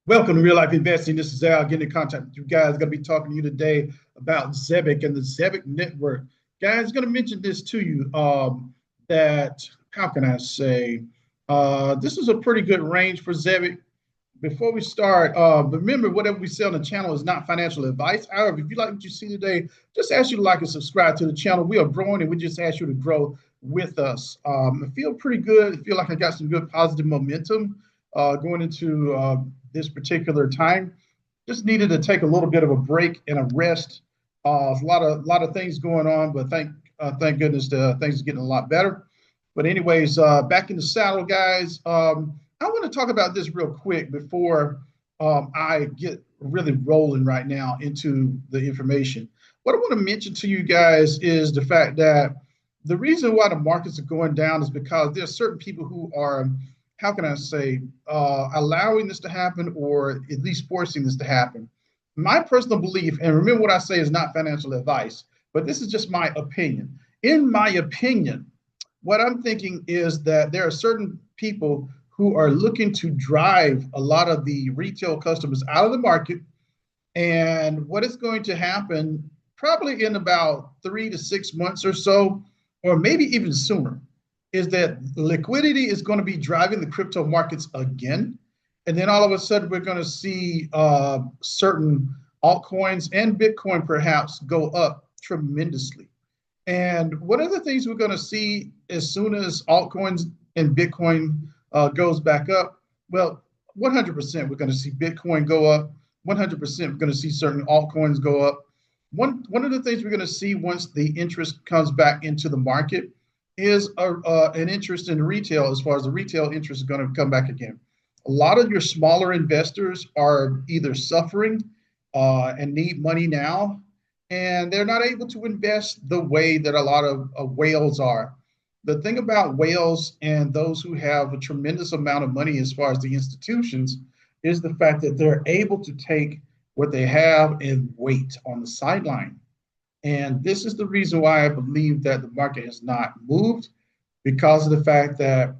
Welcome to Real Life Investing. This is Al getting in contact with you guys. Going to be talking to you today about Zebec and the Zebec Network. Guys, going to mention this to you that, how can I say, this is a pretty good range for Zebec. Before we start, remember, whatever we say on the channel is not financial advice. However, if you like what you see today, just ask you to like and subscribe to the channel. We are growing and we just ask you to grow with us. I feel pretty good. I feel like I got some good positive momentum going into this particular time. Just needed to take a little bit of a break and a rest. A lot of things going on, but thank goodness things are getting a lot better. But anyways, back in the saddle, guys. I want to talk about this real quick before I get really rolling right now into the information. What I want to mention to you guys is the fact that the reason why the markets are going down is because there are certain people who are, how can I say, allowing this to happen or at least forcing this to happen. My personal belief, and remember what I say is not financial advice, but this is just my opinion. In my opinion, what I'm thinking is that there are certain people who are looking to drive a lot of the retail customers out of the market. And what is going to happen probably in about 3 to 6 months or so, or maybe even sooner, is that liquidity is going to be driving the crypto markets again. And then all of a sudden, we're going to see certain altcoins and Bitcoin perhaps go up tremendously. And one of the things we're going to see as soon as altcoins and Bitcoin goes back up, well, 100% we're going to see Bitcoin go up. 100% we're going to see certain altcoins go up. One of the things we're going to see once the interest comes back into the market is an interest in retail. As far as the retail interest is going to come back again. A lot of your smaller investors are either suffering and need money now, and they're not able to invest the way that a lot of whales are. The thing about whales and those who have a tremendous amount of money as far as the institutions is the fact that they're able to take what they have and wait on the sideline. And this is the reason why I believe that the market has not moved, because of the fact that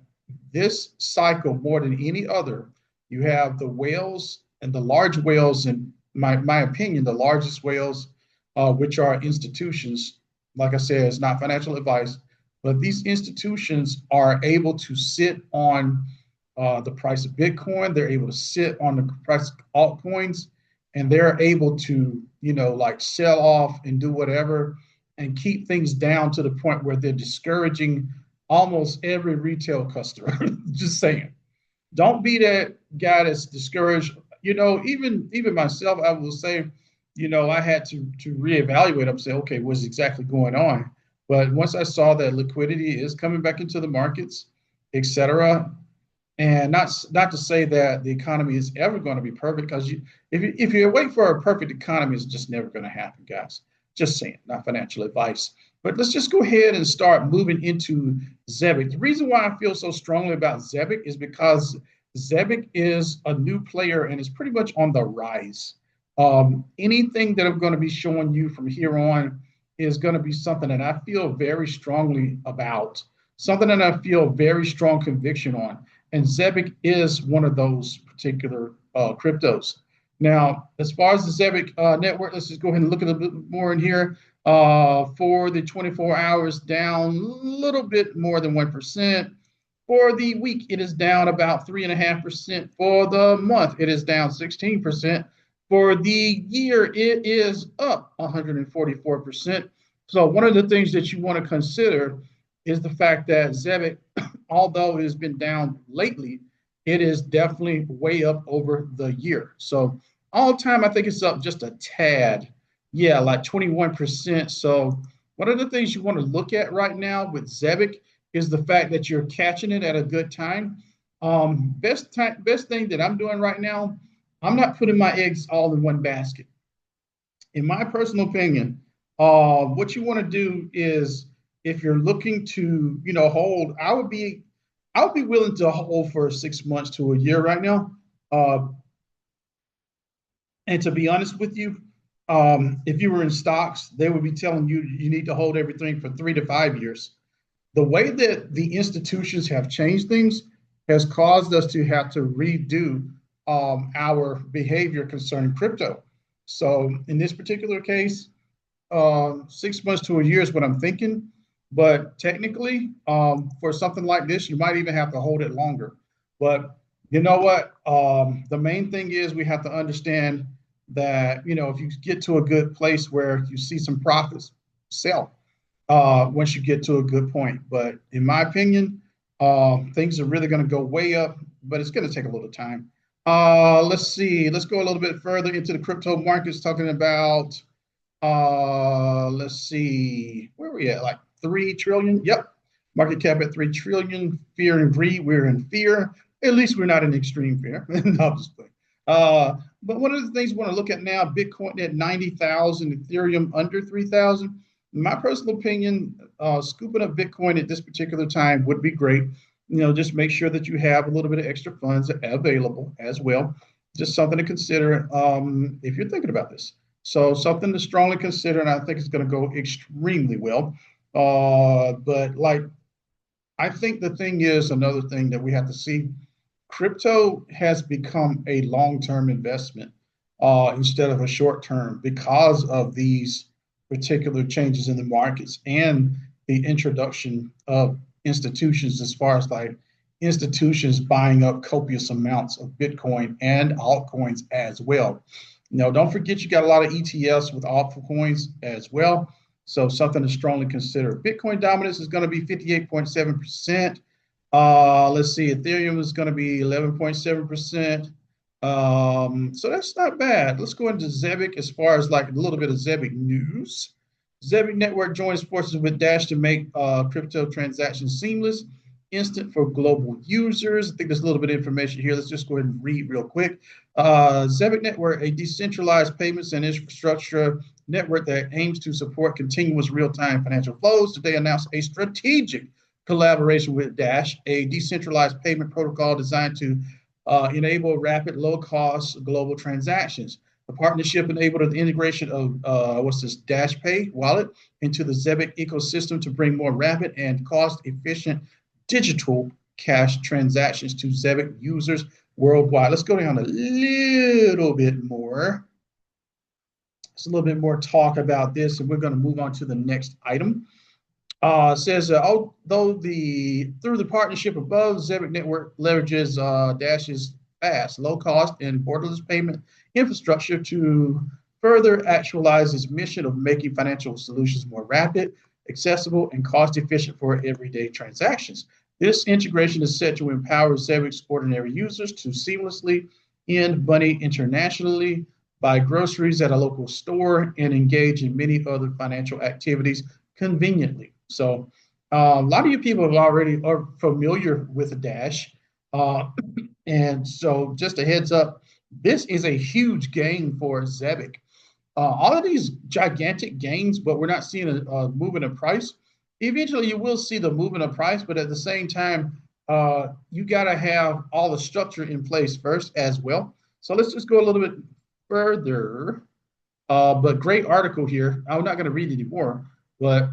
this cycle, more than any other, you have the whales and the large whales, in my opinion, the largest whales, which are institutions. Like I said, it's not financial advice, but these institutions are able to sit on the price of Bitcoin. They're able to sit on the price of altcoins, and they're able to, like sell off and do whatever and keep things down to the point where they're discouraging almost every retail customer. Just saying. Don't be that guy that's discouraged. Even myself, I will say, I had to reevaluate. I'm saying, okay, what's exactly going on? But once I saw that liquidity is coming back into the markets, et cetera, and not to say that the economy is ever going to be perfect, because if you wait for a perfect economy, it's just never going to happen, guys. Just saying, not financial advice. But let's just go ahead and start moving into Zebec. The reason why I feel so strongly about Zebec is because Zebec is a new player and is pretty much on the rise. Anything that I'm going to be showing you from here on is going to be something that I feel very strongly about, something that I feel very strong conviction on. And Zebec is one of those particular cryptos. Now, as far as the Zebec network, let's just go ahead and look at a bit more in here. For the 24 hours, down a little bit more than 1%. For the week, it is down about 3.5%. For the month, it is down 16%. For the year, it is up 144%. So one of the things that you want to consider is the fact that Zebec, although it has been down lately, it is definitely way up over the year. So all time, I think it's up just a tad. Yeah, like 21%. So one of the things you want to look at right now with Zebec is the fact that you're catching it at a good time. Best thing that I'm doing right now, I'm not putting my eggs all in one basket. In my personal opinion, what you want to do is, if you're looking to, hold, I would be willing to hold for 6 months to a year right now. And to be honest with you, if you were in stocks, they would be telling you you need to hold everything for 3 to 5 years. The way that the institutions have changed things has caused us to have to redo our behavior concerning crypto. So in this particular case, 6 months to a year is what I'm thinking. But technically, for something like this, you might even have to hold it longer. But you know what? The main thing is we have to understand that, if you get to a good place where you see some profits, sell once you get to a good point. But in my opinion, things are really going to go way up, but it's going to take a little time. Let's see. Let's go a little bit further into the crypto markets, talking about, let's see, where are we at? Like 3 trillion. Yep. Market cap at 3 trillion. Fear and greed. We're in fear. At least we're not in extreme fear. No, I'm just playing. But one of the things we want to look at now, Bitcoin at 90,000, Ethereum under 3,000. In my personal opinion, scooping up Bitcoin at this particular time would be great. Just make sure that you have a little bit of extra funds available as well. Just something to consider if you're thinking about this. So something to strongly consider, and I think it's going to go extremely well. But I think the thing is, another thing that we have to see, crypto has become a long-term investment instead of a short-term because of these particular changes in the markets and the introduction of institutions, as far as like institutions buying up copious amounts of Bitcoin and altcoins as well. Don't forget you got a lot of ETFs with altcoins as well. So something to strongly consider. Bitcoin dominance is going to be 58.7%. Let's see, Ethereum is going to be 11.7%. So that's not bad. Let's go into Zebec as far as like a little bit of Zebec news. Zebec Network joins forces with Dash to make crypto transactions seamless, instant for global users. I think there's a little bit of information here. Let's just go ahead and read real quick. Zebec Network, a decentralized payments and infrastructure network that aims to support continuous real-time financial flows, today announced a strategic collaboration with Dash, a decentralized payment protocol designed to enable rapid, low-cost global transactions. The partnership enabled the integration of Dash Pay wallet into the Zebec ecosystem to bring more rapid and cost-efficient digital cash transactions to Zebec users worldwide. Let's go down a little bit more. It's a little bit more talk about this, and we're going to move on to the next item. Says, through the partnership above, Zebec Network leverages Dash's fast, low-cost, and borderless payment infrastructure to further actualize its mission of making financial solutions more rapid, accessible, and cost-efficient for everyday transactions. This integration is set to empower Zebec's ordinary users to seamlessly end money internationally, buy groceries at a local store, and engage in many other financial activities conveniently. So a lot of you people are familiar with Dash. And so just a heads up, this is a huge gain for Zebec. All of these gigantic gains, but we're not seeing a movement in price. Eventually you will see the movement of price, but at the same time, you got to have all the structure in place first as well. So let's just go a little bit further. But great article here. I'm not going to read anymore, but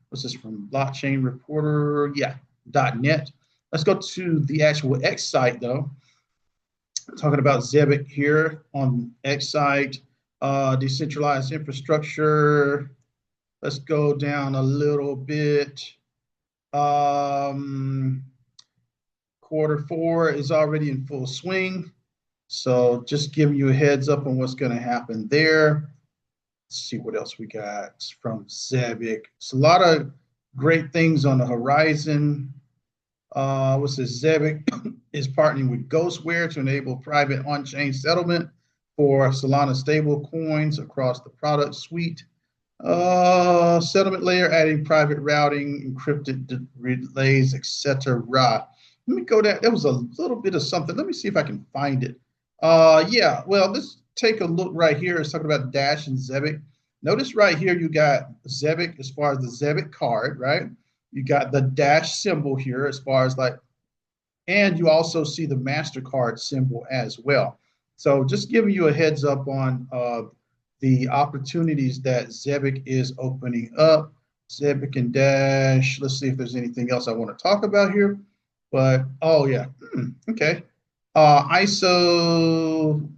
what's this from Blockchain Reporter? Yeah, .net. Let's go to the actual X site though. Talking about Zebec here on X site, decentralized infrastructure. Let's go down a little bit. Q4 is already in full swing. So just giving you a heads up on what's going to happen there. Let's see what else we got from Zebec. It's a lot of great things on the horizon. What's this? Zebec is partnering with Ghostware to enable private on-chain settlement for Solana stable coins across the product suite. Settlement layer, adding private routing, encrypted relays, etc. Let me go down. That was a little bit of something. Let me see if I can find it. Yeah, well, let's take a look right here. It's talking about Dash and Zebec. Notice right here you got Zebec as far as the Zebec card, right? You got the Dash symbol here as far as like, and you also see the MasterCard symbol as well. So just giving you a heads up on the opportunities that Zebec is opening up. Zebec and Dash. Let's see if there's anything else I want to talk about here. But, oh, yeah. Okay. ISO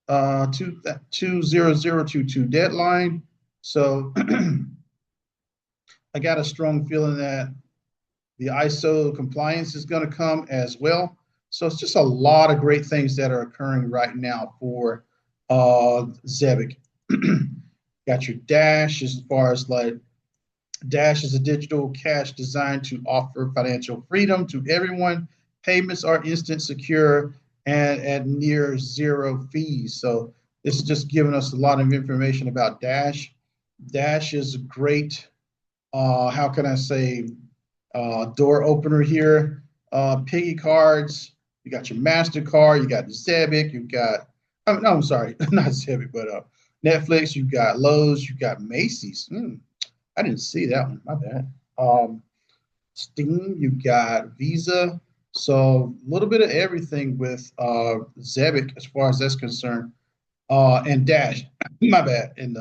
20022 deadline. So I got a strong feeling that the ISO compliance is going to come as well. So it's just a lot of great things that are occurring right now for Zebec. Got your Dash as far as like Dash is a digital cash designed to offer financial freedom to everyone. Payments are instant, secure, and at near zero fees. So this is just giving us a lot of information about Dash. Dash is a great, how can I say, door opener here. Piggy cards. You got your MasterCard. You got the Zebec. You got, no, I'm sorry, not Zebec, but Netflix. You got Lowe's. You got Macy's. I didn't see that one. My bad. Steam, you got Visa. So a little bit of everything with Zebec as far as that's concerned. And Dash, my bad, and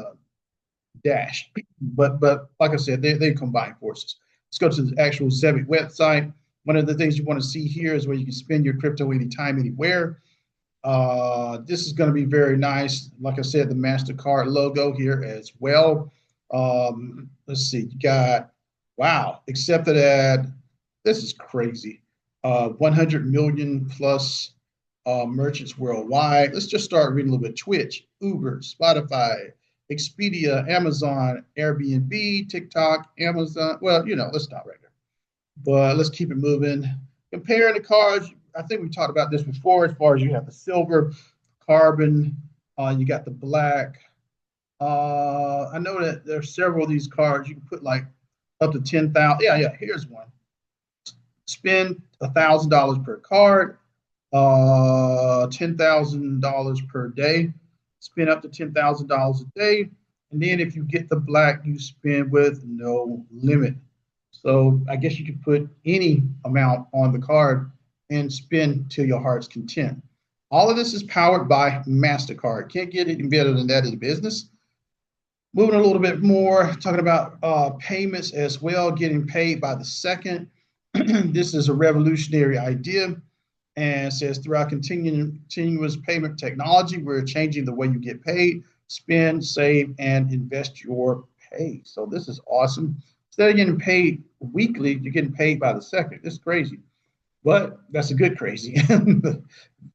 Dash. But like I said, they combine forces. Let's go to the actual Zebec website. One of the things you want to see here is where you can spend your crypto anytime, anywhere. This is going to be very nice. Like I said, the MasterCard logo here as well. Let's see, you got, wow, accepted at, this is crazy, 100 million plus merchants worldwide. Let's just start reading a little bit. Twitch, Uber, Spotify, Expedia, Amazon, Airbnb, TikTok, Amazon. Well, let's stop right there. But let's keep it moving. Comparing the cards, I think we talked about this before as far as you have the silver, carbon, you got the black. I know that there are several of these cards. You can put like up to 10,000. Yeah, here's one. Spend $1,000 per card, $10,000 per day. Spend up to $10,000 a day. And then if you get the black, you spend with no limit. So I guess you could put any amount on the card and spend till your heart's content. All of this is powered by MasterCard. Can't get any better than that in business. Moving a little bit more, talking about payments as well, getting paid by the second. This is a revolutionary idea and says throughout continuous payment technology, we're changing the way you get paid, spend, save, and invest your pay. So this is awesome. Instead of getting paid weekly, you're getting paid by the second. It's crazy, but that's a good crazy.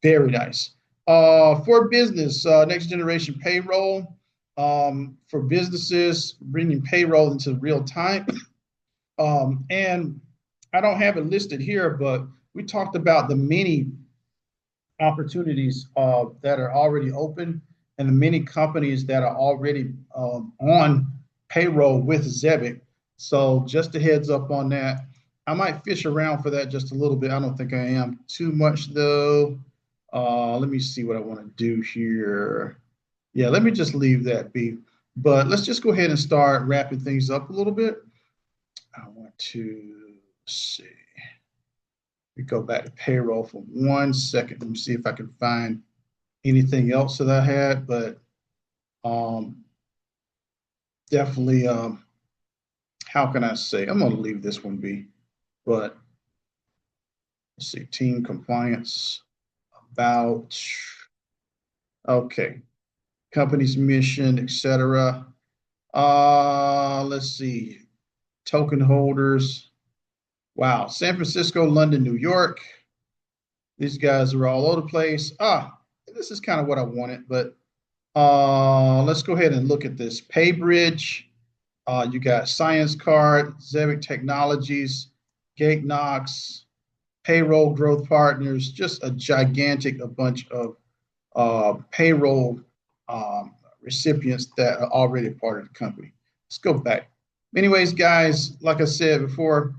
Very nice. For business, next generation payroll. For businesses, bringing payroll into real time. And I don't have it listed here, but we talked about the many opportunities that are already open and the many companies that are already on payroll with Zebec. So just a heads up on that. I might fish around for that just a little bit. I don't think I am too much though. Let me see what I want to do here. Yeah, let me just leave that be. But let's just go ahead and start wrapping things up a little bit. I want to see. We go back to payroll for 1 second. Let me see if I can find anything else that I had, but definitely, how can I say? I'm going to leave this one be, but let's see, team compliance, about, okay, company's mission, etc. Let's see, token holders. Wow, San Francisco, London, New York. These guys are all over the place. This is kind of what I wanted, but let's go ahead and look at this. PayBridge, you got Science Card, Zebec Technologies, Gate Knox, Payroll Growth Partners, just a gigantic a bunch of payroll recipients that are already part of the company. Let's go back. Anyways, guys, like I said before,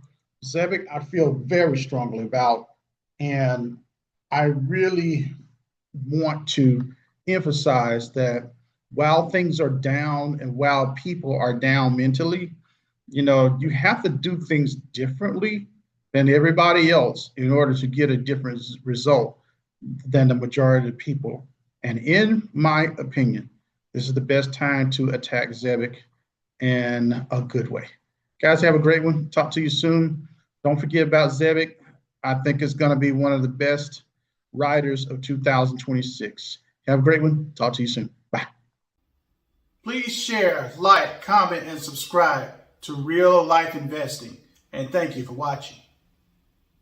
Zebec, I feel very strongly about, and I really want to emphasize that while things are down and while people are down mentally, you have to do things differently than everybody else in order to get a different result than the majority of people. And in my opinion, this is the best time to attack Zebec in a good way. Guys, have a great one. Talk to you soon. Don't forget about Zebec. I think it's going to be one of the best riders of 2026. Have a great one. Talk to you soon. Bye. Please share, like, comment, and subscribe to Real Life Investing. And thank you for watching.